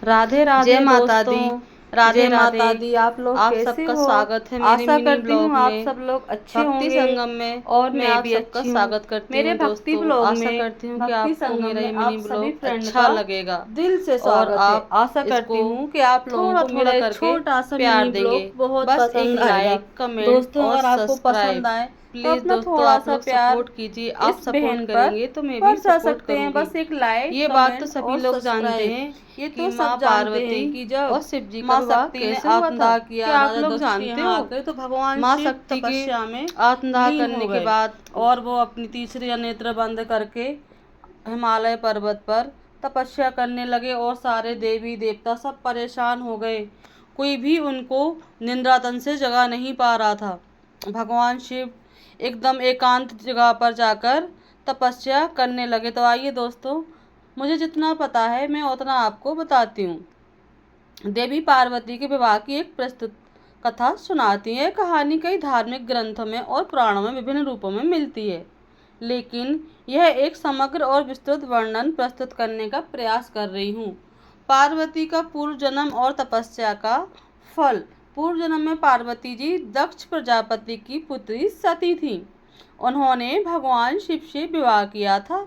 राधे राधे जय माता दी। दोस्तों, राधे जय माता राधे। दी। आप लोग आप कैसे सबका हो? स्वागत है मेरे आशा मिनी करती ब्लॉग हूँ आप में, सब लोग अच्छे भक्ति होंगे संगम में। और मैं मैं आप भी सबका अच्छी हूँ। स्वागत करती मेरे हूँ भक्ति दोस्तों। ब्लॉग आशा में, करती हूँ कि भक्ति आपको संगम मेरा में ये मिनी आप सभी ब्लॉग फ्रेंड अच्छा का लगेगा दिल से और स्वागत है। आप आशा करती इसको हूँ कि आप लोगों थोड़ा को मेरा थोड़ा ये करके छोटा सा प्यार मिनी देंगे। ब्लॉग बहुत बस एक पसंद आएगा। लाइक, कमेंट दोस्तों, और अगर आपको सब्सक्राइब। पसंद आए तो प्लीज़ अपना दोस्तों, थोड़ा आप सा लोग प्यार सपोर्ट कीजिए। आप इस सपोर्ट बहन पर करेंगे तो मैं भी बरसा सपोर्ट सकते हैं। करूँगी। बस एक लाइक, ये बात तो कमेंट सभी और लोग जानते सब्सक्राइब। हैं ये कि तो माँ सब जानते पार्वती हैं कि और जब शिव जी का माँ विवाह शक्ति ने कैसे हुआ था। आत्मदाह किया, क्या आप राजा लोग दक्ष के जानते यहाँ हो? आकर तो भगवान माँ शिव शक्ति के तपस्या में आत्मदाह लीन हो करने के गए बाद और वो अपनी तीसरी नेत्र बंद करके हिमालय पर्वत पर तपस्या करने लगे और सारे देवी देवता सब परेशान हो गए। कोई भी उनको निद्रातन से जगा नहीं पा रहा था। भगवान शिव एकदम एकांत जगह पर जाकर तपस्या करने लगे। तो आइए दोस्तों, मुझे जितना पता है मैं उतना आपको बताती हूँ। देवी पार्वती के विवाह की एक प्रस्तुत कथा सुनाती है। कहानी कई धार्मिक ग्रंथों में और पुराणों में विभिन्न रूपों में मिलती है, लेकिन यह एक समग्र और विस्तृत वर्णन प्रस्तुत करने का प्रयास कर रही हूँ। पार्वती का पूर्व जन्म और तपस्या का फल। पूर्व जन्म में पार्वती जी दक्ष प्रजापति की पुत्री सती थीं। उन्होंने भगवान शिव से विवाह किया था,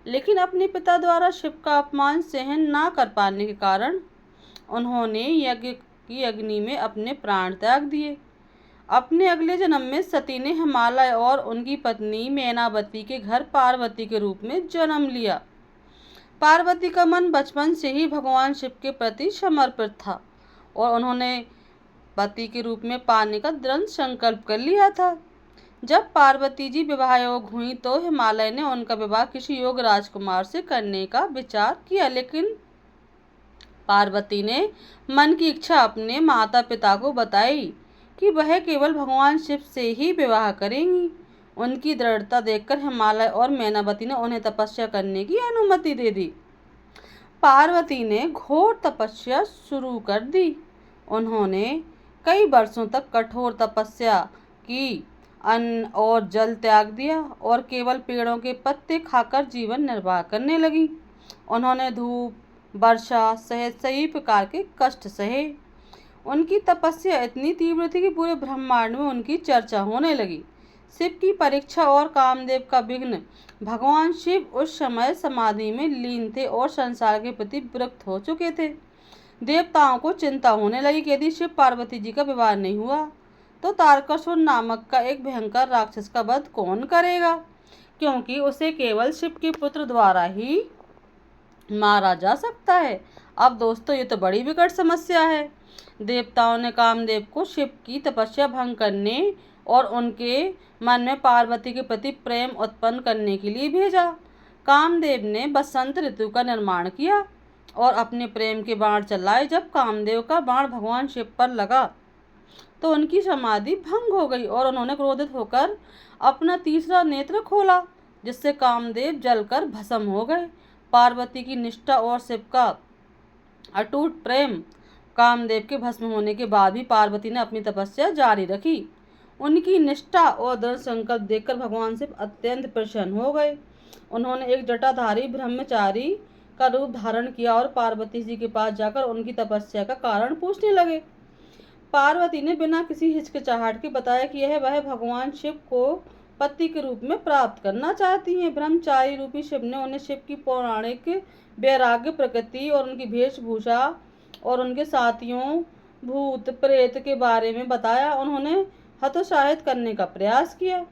लेकिन अपने पिता द्वारा शिव का अपमान सहन न कर पाने के कारण उन्होंने यज्ञ की अग्नि में अपने प्राण त्याग दिए। अपने अगले जन्म में सती ने हिमालय और उनकी पत्नी मैनावती के घर पार्वती के रूप में जन्म लिया। पार्वती का मन बचपन से ही भगवान शिव के प्रति समर्पित था और उन्होंने पति के रूप में पाने का दृढ़ संकल्प कर लिया था। जब पार्वती जी विवाह योग हुई तो हिमालय ने उनका विवाह किसी योग्य राजकुमार से करने का विचार किया, लेकिन पार्वती ने मन की इच्छा अपने माता पिता को बताई कि वह केवल भगवान शिव से ही विवाह करेंगी। उनकी दृढ़ता देखकर हिमालय और मैनावती ने उन्हें तपस्या करने की अनुमति दे दी। पार्वती ने घोर तपस्या शुरू कर दी। उन्होंने कई वर्षों तक कठोर तपस्या की, अन्न और जल त्याग दिया और केवल पेड़ों के पत्ते खाकर जीवन निर्वाह करने लगी। उन्होंने धूप, वर्षा सहित सभी प्रकार के कष्ट सहे। उनकी तपस्या इतनी तीव्र थी कि पूरे ब्रह्मांड में उनकी चर्चा होने लगी। शिव की परीक्षा और कामदेव का विघ्न। भगवान शिव उस समय समाधि में लीन थे और संसार के प्रति विरक्त हो चुके थे। देवताओं को चिंता होने लगी कि यदि शिव पार्वती जी का विवाह नहीं हुआ तो तारकासुर नामक का एक भयंकर राक्षस का वध कौन करेगा, क्योंकि उसे केवल शिव के पुत्र द्वारा ही मारा जा सकता है। अब दोस्तों, ये तो बड़ी विकट समस्या है। देवताओं ने कामदेव को शिव की तपस्या भंग करने और उनके मन में पार्वती के प्रति प्रेम उत्पन्न करने के लिए भेजा। कामदेव ने बसंत ऋतु का निर्माण किया और अपने प्रेम के बाण चलाए। जब कामदेव का बाण भगवान शिव पर लगा तो उनकी समाधि भंग हो गई और उन्होंने क्रोधित होकर अपना तीसरा नेत्र खोला, जिससे कामदेव जलकर भस्म हो गए। पार्वती की निष्ठा और शिव का अटूट प्रेम। कामदेव के भस्म होने के बाद भी पार्वती ने अपनी तपस्या जारी रखी। उनकी निष्ठा और दृढ़ संकल्प देखकर भगवान शिव अत्यंत प्रसन्न हो गए। उन्होंने एक जटाधारी ब्रह्मचारी का रूप धारण किया और पार्वती जी के पास जाकर उनकी तपस्या का कारण पूछने लगे। पार्वती ने बिना किसी हिचकिचाहट के बताया कि यह वह भगवान शिव को पति के रूप में प्राप्त करना चाहती हैं। ब्रह्मचारी रूपी शिव ने उन्हें शिव की पौराणिक वैराग्य प्रकृति और उनकी वेशभूषा और उनके साथियों भूत प्रेत के बारे में बताया। उन्होंने हतोत्साहित करने का प्रयास किया,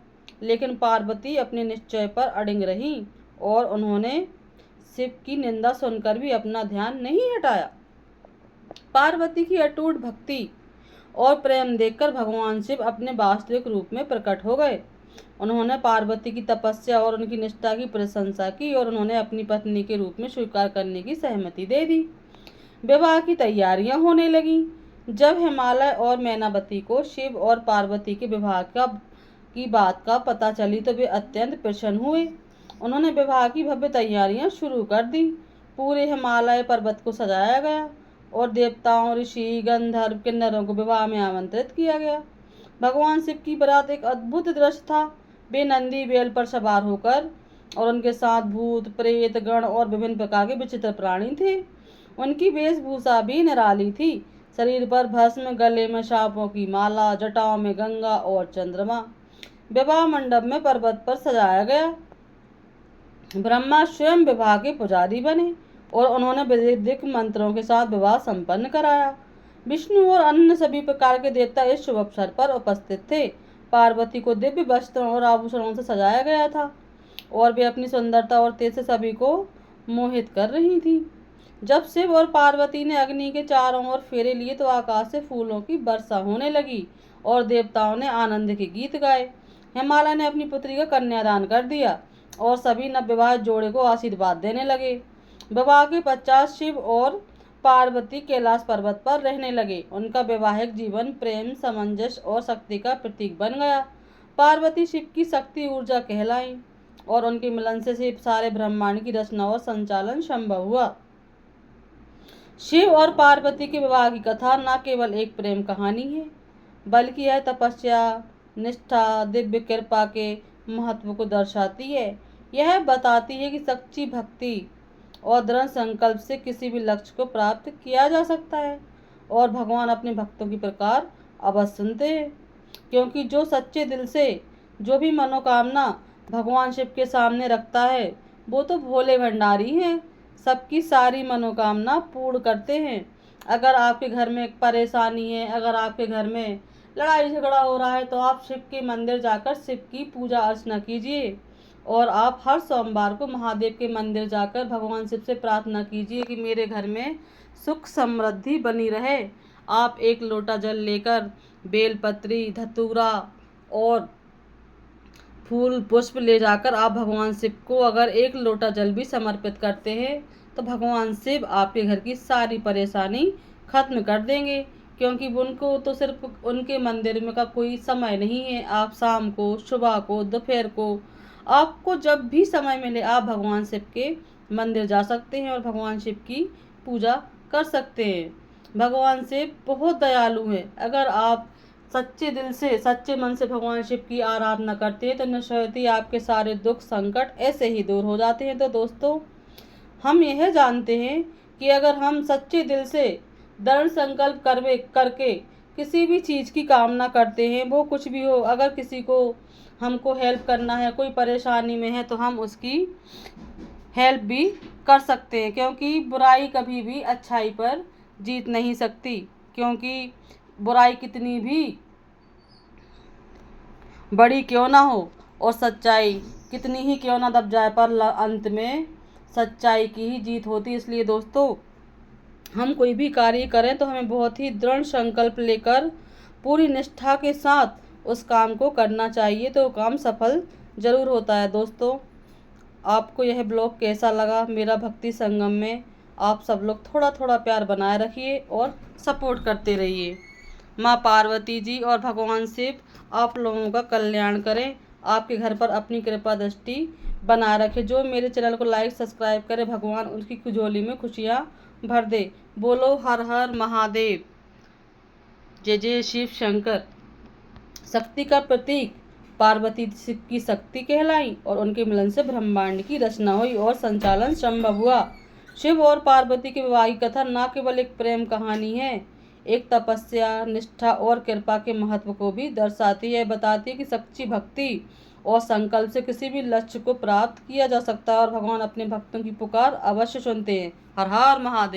लेकिन पार्वती अपने निश्चय पर अडिग रही और उन्होंने शिव की निंदा सुनकर भी अपना ध्यान नहीं हटाया। पार्वती की अटूट भक्ति और प्रेम देखकर भगवान शिव अपने वास्तविक रूप में प्रकट हो गए। उन्होंने पार्वती की तपस्या और उनकी निष्ठा की प्रशंसा की और उन्होंने अपनी पत्नी के रूप में स्वीकार करने की सहमति दे दी। विवाह की तैयारियां होने लगीं। जब हिमालय और मैनावती को शिव और पार्वती के विवाह की बात का पता चली तो वे अत्यंत प्रसन्न हुए। उन्होंने विवाह की भव्य तैयारियां शुरू कर दी। पूरे हिमालय पर्वत को सजाया गया और देवताओं, ऋषि, गंधर्व, किन्नरों को विवाह में आमंत्रित किया गया। भगवान शिव की बारात एक अद्भुत दृश्य था। वे नंदी बैल पर सवार होकर और उनके साथ भूत, प्रेत, गण और विभिन्न प्रकार के विचित्र प्राणी थे। उनकी वेशभूषा भी निराली थी। शरीर पर भस्म, गले में सांपों की माला, जटाओं में गंगा और चंद्रमा। विवाह मंडप में पर्वत पर सजाया गया। ब्रह्मा स्वयं विवाह के पुजारी बने और उन्होंने वैदिक मंत्रों के साथ विवाह संपन्न कराया। विष्णु और अन्य सभी प्रकार के देवता इस शुभ अवसर पर उपस्थित थे। पार्वती को दिव्य वस्त्रों और आभूषणों से सजाया गया था और वे अपनी सुंदरता और तेज से सभी को मोहित कर रही थी। जब शिव और पार्वती ने अग्नि के चारों ओर फेरे लिए तो आकाश से फूलों की वर्षा होने लगी और देवताओं ने आनंद के गीत गाए। हिमालय ने अपनी पुत्री का कन्यादान कर दिया और सभी नवविवाहित जोड़े को आशीर्वाद देने लगे। विवाह के पश्चात शिव और पार्वती कैलाश पर्वत पर रहने लगे। उनका वैवाहिक जीवन प्रेम, सामंजस्य और शक्ति का प्रतीक बन गया। पार्वती शिव की शक्ति ऊर्जा कहलाई और उनके मिलन से शिव सारे ब्रह्मांड की रचना और संचालन संभव हुआ। शिव और पार्वती के विवाह की कथा न केवल एक प्रेम कहानी है, बल्कि यह तपस्या, निष्ठा, दिव्य कृपा के महत्व को दर्शाती है। यह बताती है कि सच्ची भक्ति और दृढ़ संकल्प से किसी भी लक्ष्य को प्राप्त किया जा सकता है और भगवान अपने भक्तों की पुकार अवश्य सुनते हैं, क्योंकि जो सच्चे दिल से जो भी मनोकामना भगवान शिव के सामने रखता है वो तो भोले भंडारी हैं, सबकी सारी मनोकामना पूर्ण करते हैं। अगर आपके घर में एक परेशानी है, अगर आपके घर में लड़ाई झगड़ा हो रहा है तो आप शिव के मंदिर जाकर शिव की पूजा अर्चना कीजिए और आप हर सोमवार को महादेव के मंदिर जाकर भगवान शिव से प्रार्थना कीजिए कि मेरे घर में सुख समृद्धि बनी रहे। आप एक लोटा जल लेकर बेलपत्री, धतूरा और फूल पुष्प ले जाकर आप भगवान शिव को अगर एक लोटा जल भी समर्पित करते हैं तो भगवान शिव आपके घर की सारी परेशानी खत्म कर देंगे, क्योंकि उनको तो सिर्फ उनके मंदिर में का कोई समय नहीं है। आप शाम को, सुबह को, दोपहर को, आपको जब भी समय मिले आप भगवान शिव के मंदिर जा सकते हैं और भगवान शिव की पूजा कर सकते हैं। भगवान शिव बहुत दयालु हैं। अगर आप सच्चे दिल से, सच्चे मन से भगवान शिव की आराधना करते हैं तो निश्चित ही आपके सारे दुख संकट ऐसे ही दूर हो जाते हैं। तो दोस्तों, हम यह जानते हैं कि अगर हम सच्चे दिल से दृढ़ संकल्प करके किसी भी चीज़ की कामना करते हैं, वो कुछ भी हो, अगर किसी को हमको हेल्प करना है, कोई परेशानी में है, तो हम उसकी हेल्प भी कर सकते हैं, क्योंकि बुराई कभी भी अच्छाई पर जीत नहीं सकती। क्योंकि बुराई कितनी भी बड़ी क्यों ना हो और सच्चाई कितनी ही क्यों ना दब जाए, पर अंत में सच्चाई की ही जीत होती है। इसलिए दोस्तों, हम कोई भी कार्य करें तो हमें बहुत ही दृढ़ संकल्प लेकर पूरी निष्ठा के साथ उस काम को करना चाहिए, तो काम सफल ज़रूर होता है। दोस्तों, आपको यह ब्लॉग कैसा लगा? मेरा भक्ति संगम में आप सब लोग थोड़ा थोड़ा प्यार बनाए रखिए और सपोर्ट करते रहिए। माँ पार्वती जी और भगवान शिव आप लोगों का कल्याण करें, आपके घर पर अपनी कृपा दृष्टि बनाए रखे। जो मेरे चैनल को लाइक सब्सक्राइब करे, भगवान उनकी तिजोरी में खुशियाँ भर दे। बोलो हर हर महादेव, जय जय शिव शंकर। शक्ति का प्रतीक पार्वती की शक्ति कहलाई और उनके मिलन से ब्रह्मांड की रचना हुई और संचालन संभव हुआ। शिव और पार्वती के विवाह की कथा न केवल एक प्रेम कहानी है, एक तपस्या, निष्ठा और कृपा के महत्व को भी दर्शाती है। बताती है कि सच्ची भक्ति और संकल्प से किसी भी लक्ष्य को प्राप्त किया जा सकता है और भगवान अपने भक्तों की पुकार अवश्य सुनते हैं। हर हर महादेव।